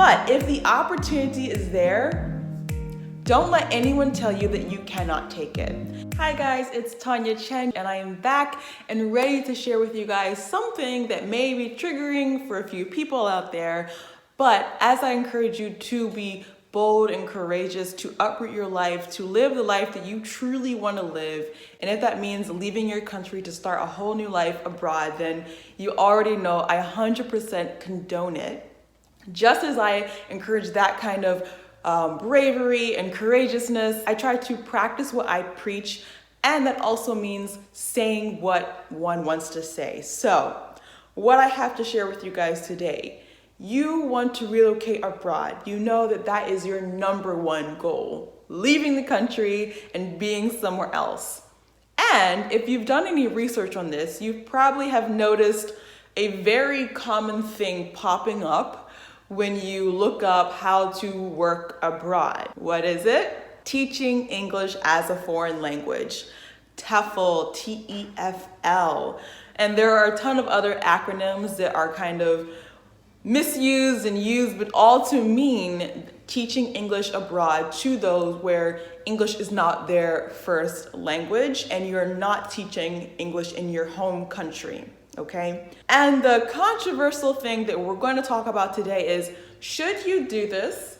But if the opportunity is there, don't let anyone tell you that you cannot take it. Hi guys, it's Tanya Chen, and I am back and ready to share with you guys something that may be triggering for a few people out there. But as I encourage you to be bold and courageous, to uproot your life, to live the life that you truly want to live, and if that means leaving your country to start a whole new life abroad, then you already know I 100% condone it. Just as I encourage that kind of bravery and courageousness, I try to practice what I preach, and that also means saying what one wants to say. So, what I have to share with you guys today: you want to relocate abroad. You know that that is your number one goal, leaving the country and being somewhere else. And if you've done any research on this, you probably have noticed a very common thing popping up when you look up how to work abroad. What is it? Teaching English as a foreign language. TEFL, TEFL. And there are a ton of other acronyms that are kind of misused and used, but all to mean teaching English abroad to those where English is not their first language and you're not teaching English in your home country. Okay? And the controversial thing that we're going to talk about today is, should you do this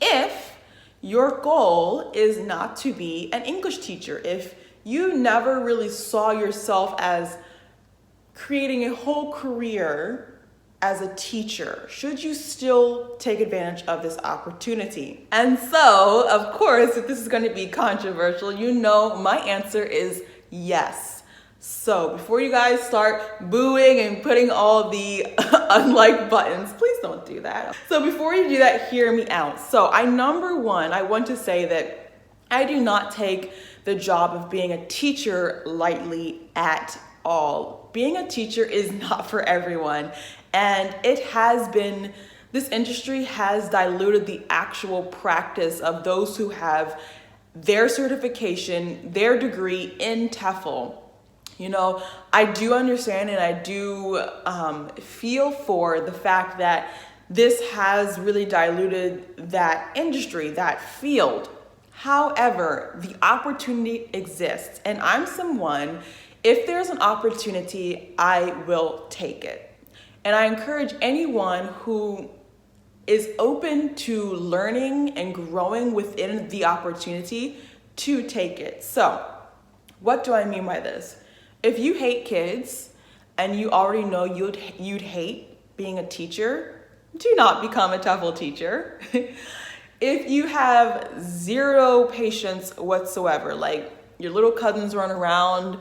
if your goal is not to be an English teacher? If you never really saw yourself as creating a whole career as a teacher, should you still take advantage of this opportunity? And so, of course, if this is going to be controversial, you know my answer is yes. So before you guys start booing and putting all the unlike buttons, please don't do that. So before you do that, hear me out. So I want to say that I do not take the job of being a teacher lightly at all. Being a teacher is not for everyone. And this industry has diluted the actual practice of those who have their certification, their degree in TEFL. You know, I do understand and I do feel for the fact that this has really diluted that industry, that field. However, the opportunity exists, and I'm someone, if there's an opportunity, I will take it. And I encourage anyone who is open to learning and growing within the opportunity to take it. So, what do I mean by this? If you hate kids and you already know you'd hate being a teacher, do not become a TEFL teacher. If you have zero patience whatsoever, like your little cousins run around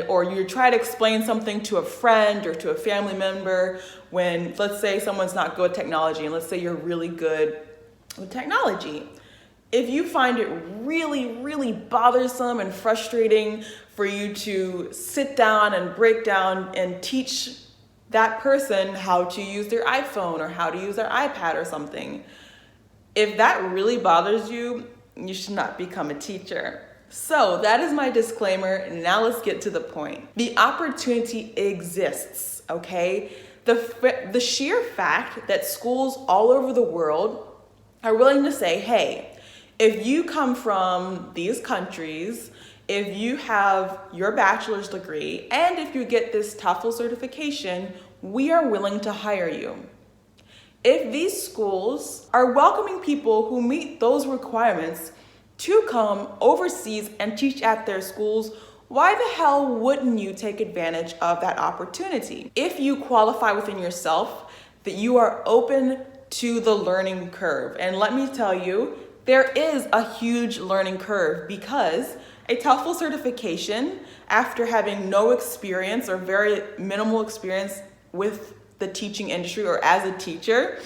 or you try to explain something to a friend or to a family member when, let's say, someone's not good with technology, and let's say you're really good with technology. If you find it really, really bothersome and frustrating for you to sit down and break down and teach that person how to use their iPhone or how to use their iPad or something, if that really bothers you, you should not become a teacher. So that is my disclaimer. Now let's get to the point. The opportunity exists, okay? The sheer fact that schools all over the world are willing to say, hey, if you come from these countries, if you have your bachelor's degree, and if you get this TEFL certification, we are willing to hire you. If these schools are welcoming people who meet those requirements to come overseas and teach at their schools, why the hell wouldn't you take advantage of that opportunity? If you qualify within yourself that you are open to the learning curve. And let me tell you, there is a huge learning curve, because a TEFL certification, after having no experience or very minimal experience with the teaching industry or as a teacher,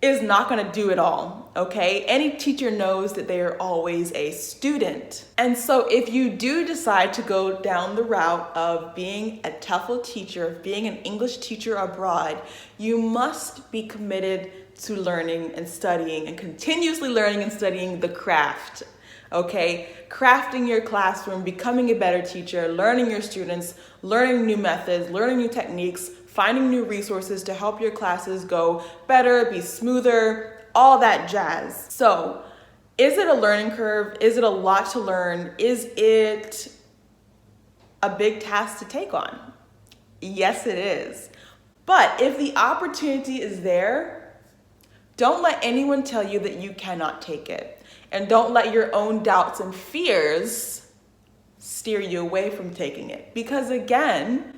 is not going to do it all, okay? Any teacher knows that they are always a student. And so if you do decide to go down the route of being a TEFL teacher, of being an English teacher abroad, you must be committed to learning and studying and continuously learning and studying the craft, okay? Crafting your classroom, becoming a better teacher, learning your students, learning new methods, learning new techniques, finding new resources to help your classes go better, be smoother, all that jazz. So, is it a learning curve? Is it a lot to learn? Is it a big task to take on? Yes, it is. But if the opportunity is there, don't let anyone tell you that you cannot take it. And don't let your own doubts and fears steer you away from taking it. Because again,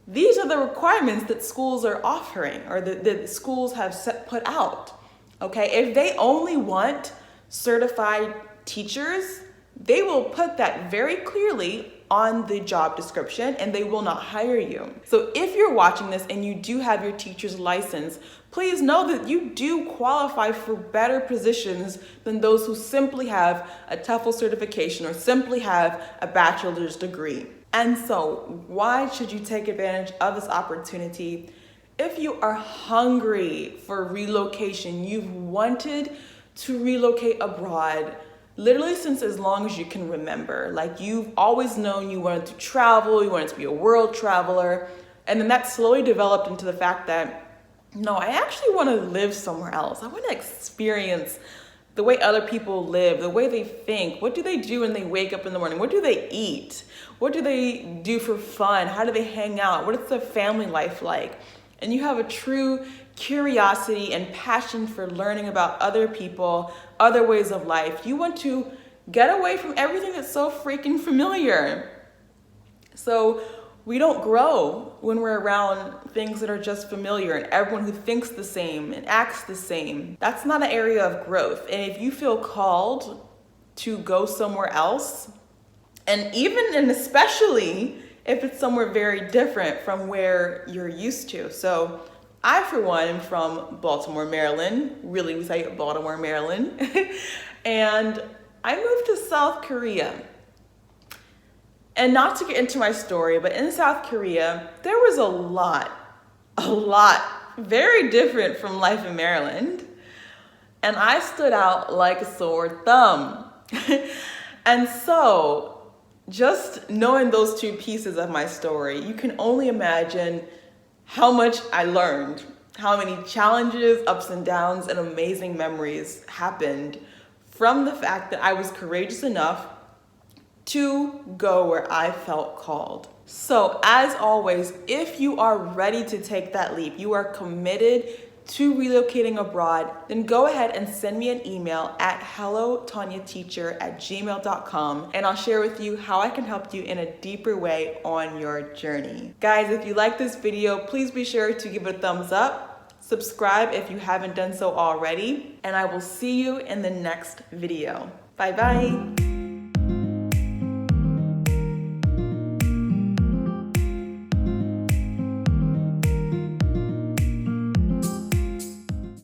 these are the requirements that schools are offering, or that schools have put out. Okay, if they only want certified teachers, they will put that very clearly on the job description and they will not hire you. So if you're watching this and you do have your teacher's license, please know that you do qualify for better positions than those who simply have a TEFL certification or simply have a bachelor's degree. And so why should you take advantage of this opportunity? If you are hungry for relocation, you've wanted to relocate abroad literally since as long as you can remember. Like, you've always known you wanted to travel, you wanted to be a world traveler, and then that slowly developed into the fact that, no, I actually want to live somewhere else. I want to experience the way other people live, the way they think. What do they do when they wake up in the morning? What do they eat? What do they do for fun? How do they hang out? What is their family life like? And you have a true curiosity and passion for learning about other people, other ways of life. You want to get away from everything that's so freaking familiar. So we don't grow when we're around things that are just familiar and everyone who thinks the same and acts the same. That's not an area of growth. And if you feel called to go somewhere else, and even and especially if it's somewhere very different from where you're used to. So I, for one, am from Baltimore, Maryland. Really, we say Baltimore, Maryland. And I moved to South Korea. And not to get into my story, but in South Korea, there was a lot very different from life in Maryland. And I stood out like a sore thumb. And so, just knowing those two pieces of my story, you can only imagine how much I learned, how many challenges, ups and downs, and amazing memories happened from the fact that I was courageous enough to go where I felt called. So as always, if you are ready to take that leap, you are committed to relocating abroad, then go ahead and send me an email at hellotanyateacher@gmail.com, and I'll share with you how I can help you in a deeper way on your journey. Guys, if you like this video, please be sure to give it a thumbs up, subscribe if you haven't done so already, and I will see you in the next video. Bye bye.